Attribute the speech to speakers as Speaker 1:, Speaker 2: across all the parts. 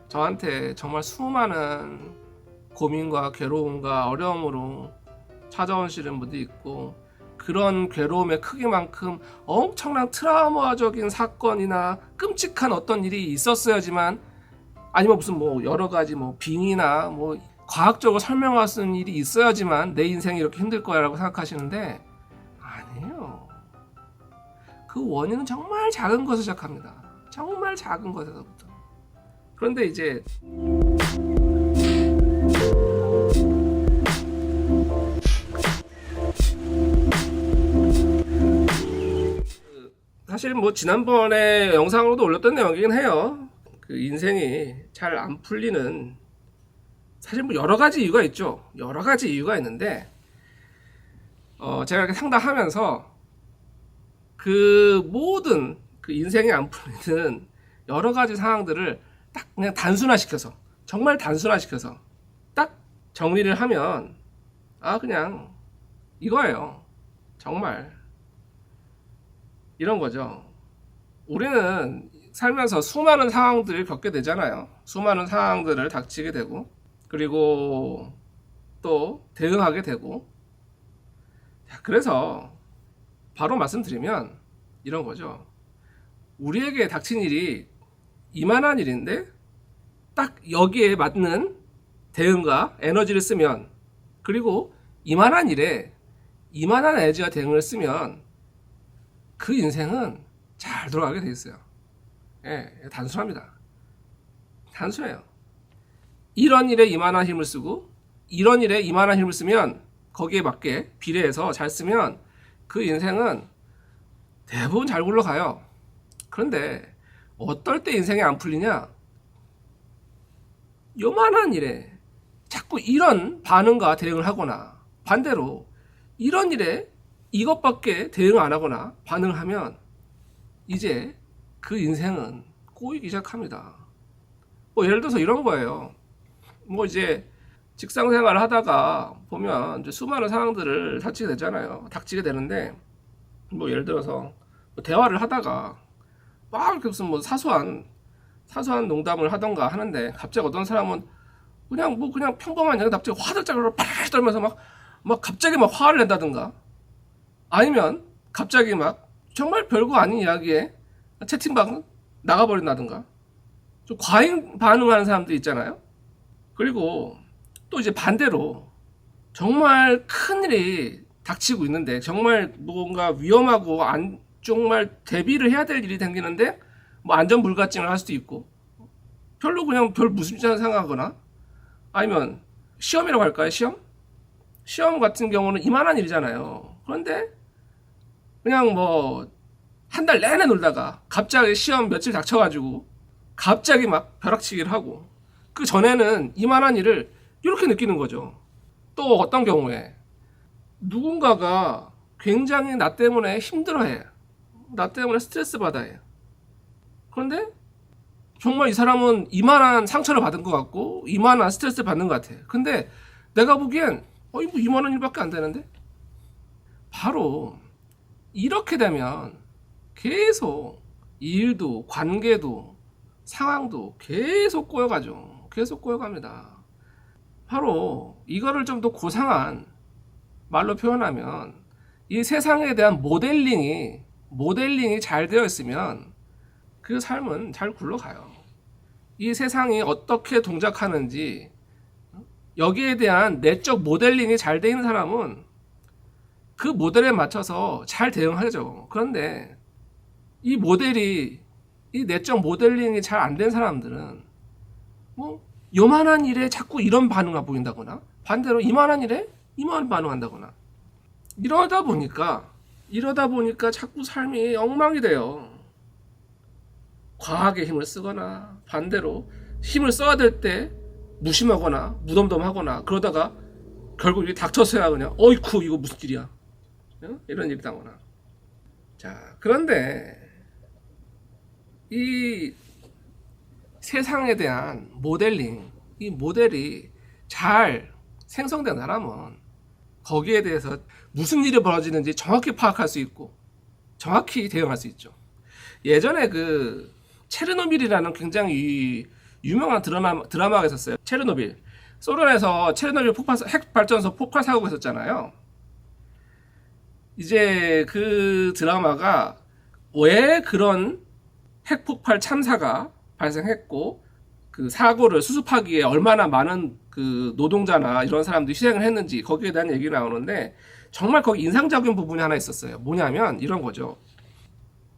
Speaker 1: 저한테 정말 수많은 고민과 괴로움과 어려움으로 찾아오시는 분도 있고, 그런 괴로움의 크기만큼 엄청난 트라우마적인 사건이나 끔찍한 어떤 일이 있었어야지만, 아니면 무슨 뭐 여러 가지 뭐 빙의나 뭐 과학적으로 설명할 수 있는 일이 있어야지만 내 인생이 이렇게 힘들 거야라고 생각하시는데, 아니에요. 그 원인은 정말 작은 것에서 시작합니다. 정말 작은 것에서부터. 그런데 이제 사실 뭐 지난번에 영상으로도 올렸던 내용이긴 해요. 그 인생이 잘 안 풀리는, 사실 뭐 여러 가지 이유가 있죠. 여러 가지 이유가 있는데, 제가 이렇게 상담하면서 그 모든 그 인생이 안 풀리는 여러 가지 상황들을 딱 그냥 단순화시켜서, 정말 단순화시켜서 딱 정리를 하면, 그냥 이거예요. 정말 이런 거죠. 우리는 살면서 수많은 상황들을 겪게 되잖아요. 수많은 상황들을 닥치게 되고, 그리고 또 대응하게 되고. 그래서 바로 말씀드리면 이런 거죠. 우리에게 닥친 일이 이만한 일인데 딱 여기에 맞는 대응과 에너지를 쓰면, 그리고 이만한 일에 이만한 에너지와 대응을 쓰면 그 인생은 잘 돌아가게 돼 있어요. 예, 단순합니다. 단순해요. 이런 일에 이만한 힘을 쓰고 이런 일에 이만한 힘을 쓰면, 거기에 맞게 비례해서 잘 쓰면 그 인생은 대부분 잘 굴러가요. 그런데 어떨 때 인생이 안 풀리냐? 요만한 일에 자꾸 이런 반응과 대응을 하거나, 반대로 이런 일에 이것밖에 대응 안 하거나 반응을 하면 이제 그 인생은 꼬이기 시작합니다. 뭐 예를 들어서 이런 거예요. 뭐 이제 직장 생활을 하다가 보면 이제 수많은 상황들을 닥치게 되는데, 뭐 예를 들어서 뭐 대화를 하다가 막 이렇게 무슨 뭐 사소한 농담을 하던가 하는데, 갑자기 어떤 사람은 그냥 평범한 얘기 갑자기 화들짝으로 팔 떨면서 막 갑자기 막 화를 낸다든가, 아니면 갑자기 막 정말 별거 아닌 이야기에 채팅방 나가버린다든가, 좀 과잉 반응하는 사람들 있잖아요. 그리고 또 이제 반대로 정말 큰일이 닥치고 있는데, 정말 뭔가 위험하고 정말 대비를 해야 될 일이 생기는데 뭐 안전 불감증을 할 수도 있고, 별로 그냥 별 무섭지 않은 생각하거나, 아니면 시험이라고 할까요? 시험 같은 경우는 이만한 일이잖아요. 그런데 그냥 뭐 한 달 내내 놀다가 갑자기 시험 며칠 닥쳐가지고 갑자기 막 벼락치기를 하고, 그 전에는 이만한 일을 이렇게 느끼는 거죠. 또 어떤 경우에 누군가가 굉장히 나 때문에 힘들어해, 나 때문에 스트레스 받아해. 그런데 정말 이 사람은 이만한 상처를 받은 것 같고 이만한 스트레스를 받는 것 같아. 근데 내가 보기엔 뭐 이만한 일밖에 안 되는데. 바로 이렇게 되면 계속 일도 관계도 상황도 계속 꼬여가죠. 계속 꼬여갑니다. 바로 이거를 좀 더 고상한 말로 표현하면, 이 세상에 대한 모델링이 잘 되어 있으면 그 삶은 잘 굴러가요. 이 세상이 어떻게 동작하는지 여기에 대한 내적 모델링이 잘 되어 있는 사람은 그 모델에 맞춰서 잘 대응하죠. 그런데 이 내적 모델링이 잘 안 된 사람들은 뭐 요만한 일에 자꾸 이런 반응을 보인다거나, 반대로 이만한 일에 이만한 반응한다거나, 이러다 보니까 자꾸 삶이 엉망이 돼요. 과하게 힘을 쓰거나, 반대로 힘을 써야 될 때 무심하거나 무덤덤하거나, 그러다가 결국 이게 닥쳐서야 그냥 어이쿠 이거 무슨 일이야, 이런 일이 나거나. 자, 그런데 이 세상에 대한 이 모델이 잘 생성된 사람은 거기에 대해서 무슨 일이 벌어지는지 정확히 파악할 수 있고 정확히 대응할 수 있죠. 예전에 그 체르노빌이라는 굉장히 유명한 드라마가 있었어요. 체르노빌. 소련에서 체르노빌 핵 발전소 폭발 사고가 있었잖아요. 이제 그 드라마가 왜 그런 핵폭발 참사가 발생했고 그 사고를 수습하기에 얼마나 많은 그 노동자나 이런 사람들이 희생을 했는지 거기에 대한 얘기가 나오는데 정말 거기 인상적인 부분이 하나 있었어요. 뭐냐면 이런 거죠.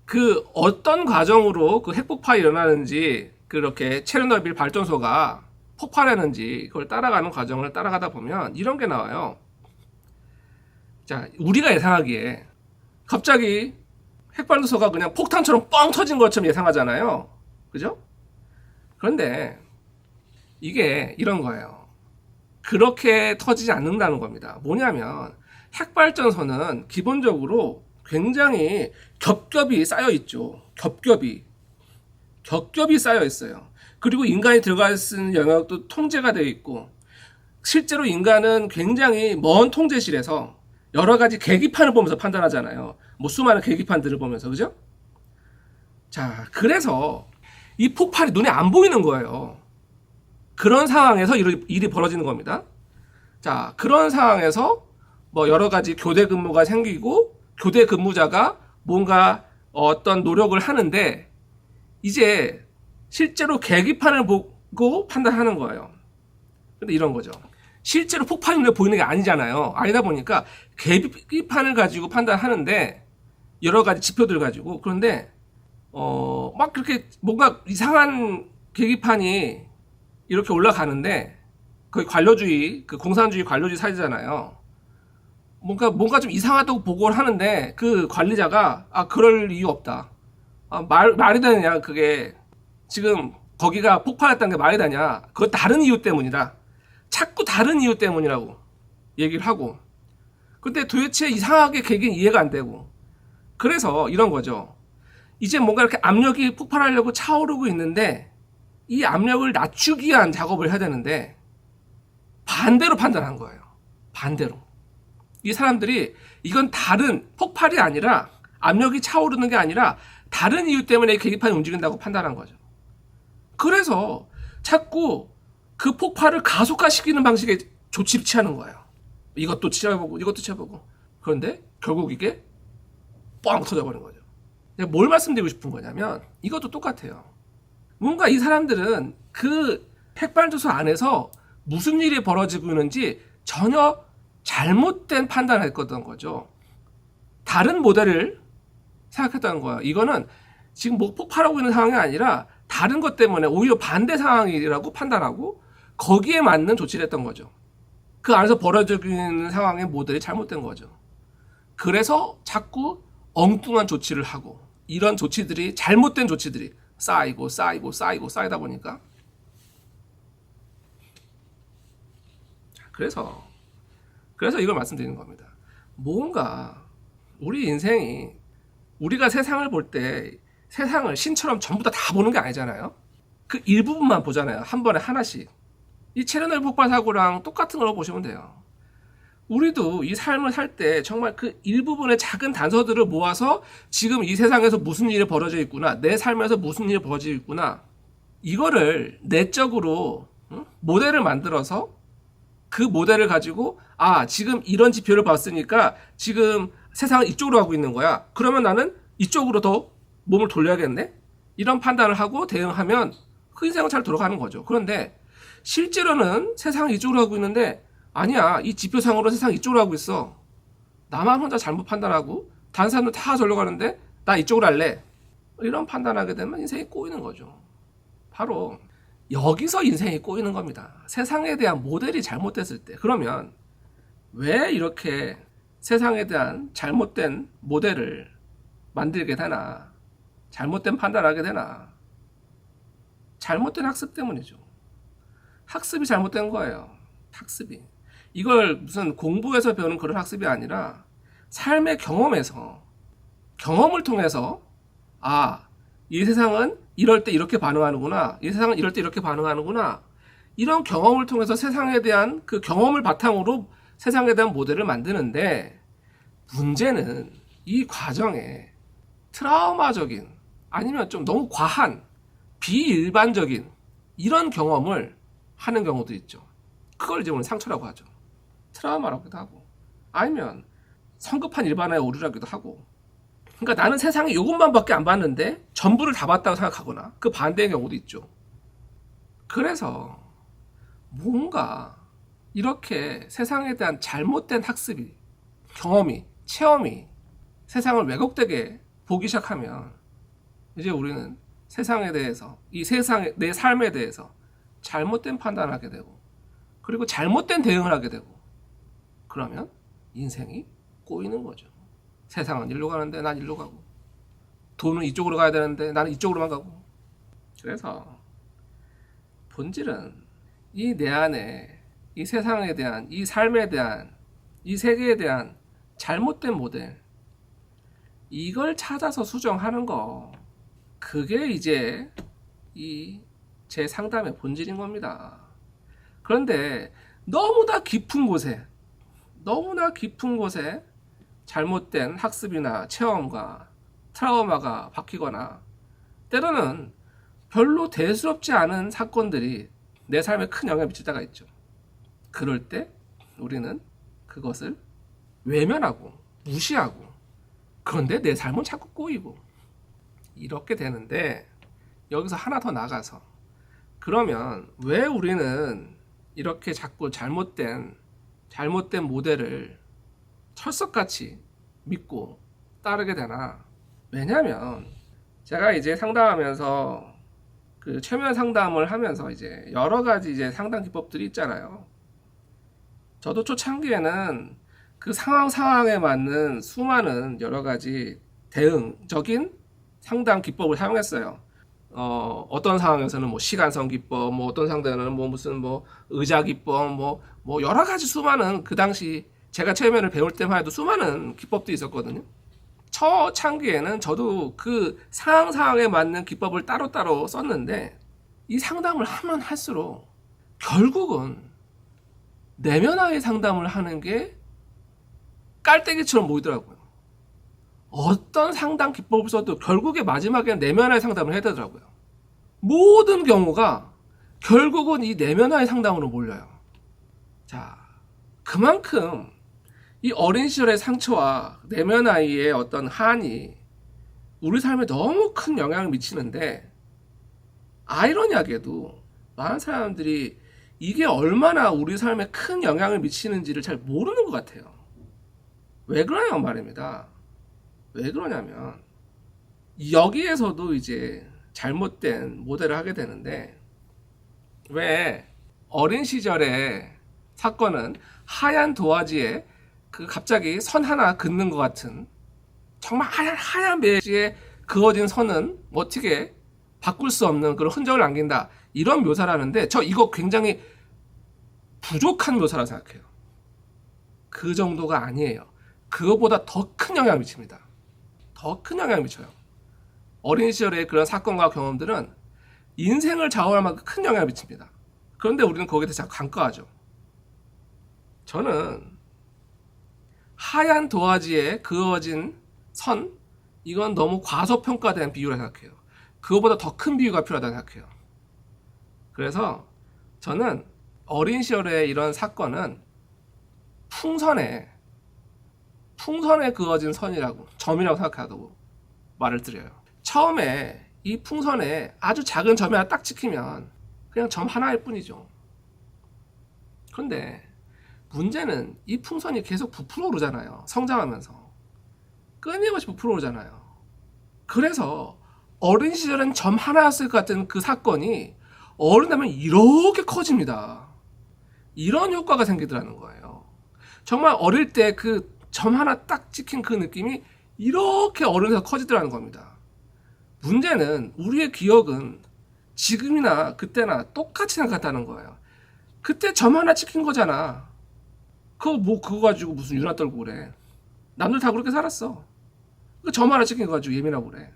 Speaker 1: 그 어떤 과정으로 그 핵폭발이 일어나는지 그렇게 체르노빌 발전소가 폭발했는지 그걸 따라가는 과정을 따라가다 보면 이런 게 나와요. 자, 우리가 예상하기에 갑자기 핵발전소가 그냥 폭탄처럼 뻥 터진 것처럼 예상하잖아요. 그죠? 그런데 이게 이런 거예요. 그렇게 터지지 않는다는 겁니다. 뭐냐면 핵발전소는 기본적으로 굉장히 겹겹이 쌓여 있죠. 겹겹이 쌓여 있어요. 그리고 인간이 들어갈 수 있는 영역도 통제가 되어 있고 실제로 인간은 굉장히 먼 통제실에서 여러 가지 계기판을 보면서 판단하잖아요. 뭐 수많은 계기판들을 보면서, 그죠? 자, 그래서 이 폭발이 눈에 안 보이는 거예요. 그런 상황에서 일이 벌어지는 겁니다. 자, 그런 상황에서 뭐 여러 가지 교대 근무가 생기고 교대 근무자가 뭔가 어떤 노력을 하는데 이제 실제로 계기판을 보고 판단하는 거예요. 근데 이런 거죠. 실제로 폭발이 눈에 보이는 게 아니잖아요. 아니다 보니까 계기판을 가지고 판단하는데 여러 가지 지표들 가지고 그런데 막 그렇게 뭔가 이상한 계기판이 이렇게 올라가는데 거의 관료주의, 그 공산주의 관료주의 사회잖아요. 뭔가 좀 이상하다고 보고를 하는데 그 관리자가 그럴 이유 없다. 말이 되느냐 그게 지금 거기가 폭발했다는 게 말이 되냐. 그건 다른 이유 때문이다. 자꾸 다른 이유 때문이라고 얘기를 하고 근데 도대체 이상하게 계기는 이해가 안 되고 그래서 이런 거죠. 이제 뭔가 이렇게 압력이 폭발하려고 차오르고 있는데 이 압력을 낮추기 위한 작업을 해야 되는데 반대로 판단한 거예요. 반대로. 이 사람들이 이건 다른 폭발이 아니라 압력이 차오르는 게 아니라 다른 이유 때문에 계기판이 움직인다고 판단한 거죠. 그래서 자꾸 그 폭발을 가속화시키는 방식의 조치를 취하는 거예요. 이것도 취해보고 이것도 취해보고 그런데 결국 이게 뻥 터져버린 거죠. 내가 뭘 말씀드리고 싶은 거냐면 이것도 똑같아요. 뭔가 이 사람들은 그 핵발전소 안에서 무슨 일이 벌어지고 있는지 전혀 잘못된 판단을 했던 거죠. 다른 모델을 생각했다는 거예요. 이거는 지금 뭐 폭발하고 있는 상황이 아니라 다른 것 때문에 오히려 반대 상황이라고 판단하고 거기에 맞는 조치를 했던 거죠. 그 안에서 벌어지고 있는 상황의 모델이 잘못된 거죠. 그래서 자꾸 엉뚱한 조치를 하고 이런 조치들이 잘못된 조치들이 쌓이다 보니까 그래서 이걸 말씀드리는 겁니다. 뭔가 우리 인생이 우리가 세상을 볼 때 세상을 신처럼 전부 다 보는 게 아니잖아요. 그 일부분만 보잖아요. 한 번에 하나씩. 이 체르노빌 폭발 사고랑 똑같은 걸 보시면 돼요. 우리도 이 삶을 살 때 정말 그 일부분의 작은 단서들을 모아서 지금 이 세상에서 무슨 일이 벌어져 있구나, 내 삶에서 무슨 일이 벌어져 있구나, 이거를 내적으로 모델을 만들어서 그 모델을 가지고 지금 이런 지표를 봤으니까 지금 세상은 이쪽으로 가고 있는 거야. 그러면 나는 이쪽으로 더 몸을 돌려야겠네? 이런 판단을 하고 대응하면 그 인생은 잘 돌아가는 거죠. 그런데 실제로는 세상이 이쪽으로 가고 있는데 아니야. 이 지표상으로 세상이 이쪽으로 가고 있어. 나만 혼자 잘못 판단하고 다른 사람들 다 저리로 가는데 나 이쪽으로 할래. 이런 판단하게 되면 인생이 꼬이는 거죠. 바로 여기서 인생이 꼬이는 겁니다. 세상에 대한 모델이 잘못됐을 때. 그러면 왜 이렇게 세상에 대한 잘못된 모델을 만들게 되나? 잘못된 판단하게 되나? 잘못된 학습 때문이죠. 학습이 잘못된 거예요. 학습이. 이걸 무슨 공부에서 배우는 그런 학습이 아니라 삶의 경험에서, 경험을 통해서 이 세상은 이럴 때 이렇게 반응하는구나. 이 세상은 이럴 때 이렇게 반응하는구나. 이런 경험을 통해서 세상에 대한 그 경험을 바탕으로 세상에 대한 모델을 만드는데 문제는 이 과정에 트라우마적인 아니면 좀 너무 과한 비일반적인 이런 경험을 하는 경우도 있죠. 그걸 이제 우리는 상처라고 하죠. 트라우마라고도 하고, 아니면 성급한 일반화에 오류라기도 하고. 그러니까 나는 세상에 이것만밖에 안 봤는데 전부를 다 봤다고 생각하거나 그 반대의 경우도 있죠. 그래서 뭔가 이렇게 세상에 대한 잘못된 학습이, 경험이, 체험이 세상을 왜곡되게 보기 시작하면 이제 우리는 세상에 대해서, 이 세상의 내 삶에 대해서 잘못된 판단을 하게 되고, 그리고 잘못된 대응을 하게 되고, 그러면 인생이 꼬이는 거죠. 세상은 일로 가는데 난 일로 가고, 돈은 이쪽으로 가야 되는데 나는 이쪽으로만 가고. 그래서 본질은 이 내 안에 이 세상에 대한, 이 삶에 대한, 이 세계에 대한 잘못된 모델, 이걸 찾아서 수정하는 거, 그게 이제 이 제 상담의 본질인 겁니다. 그런데 너무나 깊은 곳에 잘못된 학습이나 체험과 트라우마가 박히거나, 때로는 별로 대수롭지 않은 사건들이 내 삶에 큰 영향을 미칠 때가 있죠. 그럴 때 우리는 그것을 외면하고 무시하고, 그런데 내 삶은 자꾸 꼬이고 이렇게 되는데, 여기서 하나 더 나가서, 그러면 왜 우리는 이렇게 자꾸 잘못된 모델을 철석같이 믿고 따르게 되나? 왜냐면 제가 이제 상담하면서, 그 최면 상담을 하면서 이제 여러 가지 이제 상담 기법들이 있잖아요. 저도 초창기에는 그 상황에 맞는 수많은 여러 가지 대응적인 상담 기법을 사용했어요. 어떤 상황에서는 뭐 시간선 기법, 뭐 어떤 상대는 뭐 무슨 뭐 의자 기법, 뭐 여러 가지 수많은, 그 당시 제가 최면을 배울 때만 해도 수많은 기법도 있었거든요. 초창기에는 저도 그 상황에 맞는 기법을 따로따로 썼는데, 이 상담을 하면 할수록 결국은 내면화의 상담을 하는 게 깔때기처럼 보이더라고요. 어떤 상담 기법을 써도 결국에 마지막에는 내면화의 상담을 해야 되더라고요. 모든 경우가 결국은 이 내면화의 상담으로 몰려요. 자, 그만큼 이 어린 시절의 상처와 내면화의 어떤 한이 우리 삶에 너무 큰 영향을 미치는데, 아이러니하게도 많은 사람들이 이게 얼마나 우리 삶에 큰 영향을 미치는지를 잘 모르는 것 같아요. 왜 그러냐고 말입니다. 왜 그러냐면 여기에서도 이제 잘못된 모델을 하게 되는데, 왜 어린 시절의 사건은 하얀 도화지에 그 갑자기 선 하나 긋는 것 같은, 정말 하얀 배지에 그어진 선은 어떻게 바꿀 수 없는 그런 흔적을 남긴다, 이런 묘사를 하는데, 저 이거 굉장히 부족한 묘사라고 생각해요. 그 정도가 아니에요. 그거보다 더 큰 영향을 미칩니다. 더 큰 영향을 미쳐요. 어린 시절의 그런 사건과 경험들은 인생을 좌우할 만큼 큰 영향을 미칩니다. 그런데 우리는 거기에 대해서 자꾸 간과하죠. 저는 하얀 도화지에 그어진 선, 이건 너무 과소평가된 비유라 생각해요. 그거보다 더 큰 비유가 필요하다고 생각해요. 그래서 저는 어린 시절의 이런 사건은 풍선에 그어진 선이라고, 점이라고 생각하고 말을 드려요. 처음에 이 풍선에 아주 작은 점이 하나 딱 찍히면 그냥 점 하나일 뿐이죠. 그런데 문제는 이 풍선이 계속 부풀어 오르잖아요. 성장하면서 끊임없이 부풀어 오르잖아요. 그래서 어린 시절엔 점 하나였을 것 같은 그 사건이 어른 되면 이렇게 커집니다. 이런 효과가 생기더라는 거예요. 정말 어릴 때 그 점 하나 딱 찍힌 그 느낌이 이렇게 어른에서 커지더라는 겁니다. 문제는 우리의 기억은 지금이나 그때나 똑같이 생각한다는 거예요. 그때 점 하나 찍힌 거잖아. 그거 가지고 무슨 유나 떨고 그래. 남들 다 그렇게 살았어. 그 점 하나 찍힌 거 가지고 예민하고 그래.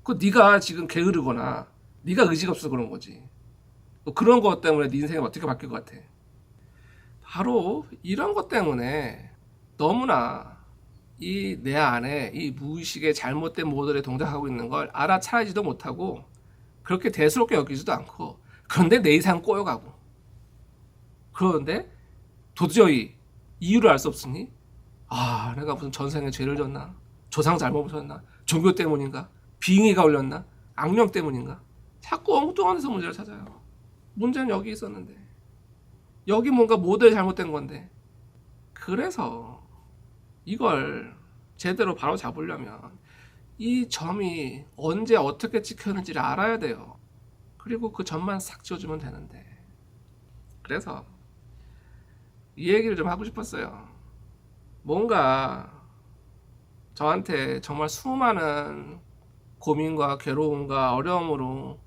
Speaker 1: 네가 지금 게으르거나 네가 의지가 없어서 그런 거지. 그런 것 때문에 네 인생이 어떻게 바뀔 것 같아. 바로 이런 것 때문에 너무나 이 내 안에 이 무의식의 잘못된 모델에 동작하고 있는 걸 알아차리지도 못하고, 그렇게 대수롭게 여기지도 않고 그런데 내 이상 꼬여가고. 그런데 도저히 이유를 알 수 없으니 내가 무슨 전생에 죄를 졌나? 조상 잘못 보셨나? 종교 때문인가? 빙의가 올렸나? 악령 때문인가? 자꾸 엉뚱한 데서 문제를 찾아요. 문제는 여기 있었는데. 여기 뭔가 모델이 잘못된 건데. 그래서 이걸 제대로 바로 잡으려면 이 점이 언제 어떻게 찍혔는지를 알아야 돼요. 그리고 그 점만 싹 지워주면 되는데. 그래서 이 얘기를 좀 하고 싶었어요. 뭔가 저한테 정말 수많은 고민과 괴로움과 어려움으로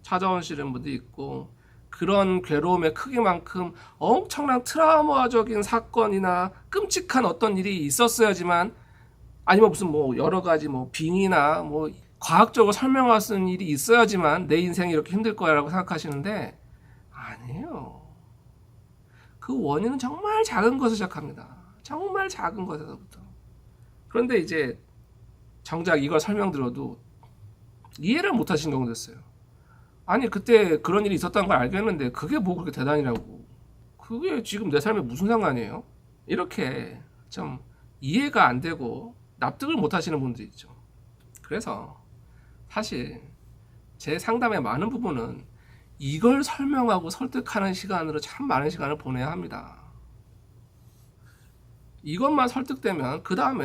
Speaker 1: 찾아오시는 분도 있고, 그런 괴로움의 크기만큼 엄청난 트라우마적인 사건이나 끔찍한 어떤 일이 있었어야지만, 아니면 무슨 뭐 여러 가지 뭐 빙의나 뭐 과학적으로 설명할 수 있는 일이 있어야지만 내 인생이 이렇게 힘들 거야라고 생각하시는데, 아니에요. 그 원인은 정말 작은 것에서 시작합니다. 정말 작은 것에서부터. 그런데 이제 정작 이걸 설명드려도 이해를 못 하시는 경우도 있어요. 아니, 그때 그런 일이 있었다는 걸 알겠는데 그게 뭐 그렇게 대단이라고, 그게 지금 내 삶에 무슨 상관이에요? 이렇게 좀 이해가 안 되고 납득을 못 하시는 분도 있죠. 그래서 사실 제 상담의 많은 부분은 이걸 설명하고 설득하는 시간으로 참 많은 시간을 보내야 합니다. 이것만 설득되면 그 다음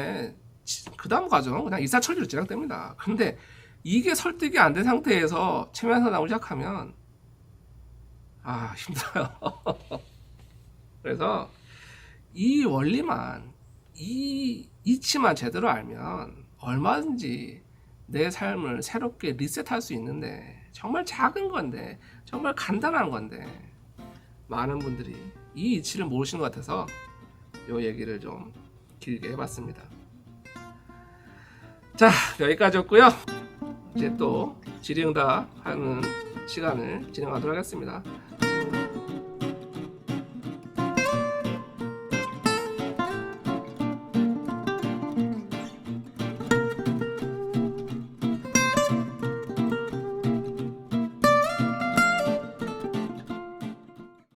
Speaker 1: 과정은 그냥 일사천리로 진행됩니다. 근데 이게 설득이 안 된 상태에서 최면 상담을 시작하면 힘들어요. 그래서 이 원리만, 이 이치만 제대로 알면 얼마든지 내 삶을 새롭게 리셋할 수 있는데, 정말 작은 건데, 정말 간단한 건데, 많은 분들이 이 이치를 모르시는 것 같아서 이 얘기를 좀 길게 해봤습니다. 자, 여기까지였고요. 이제 또 질의응답 하는 시간을 진행하도록 하겠습니다.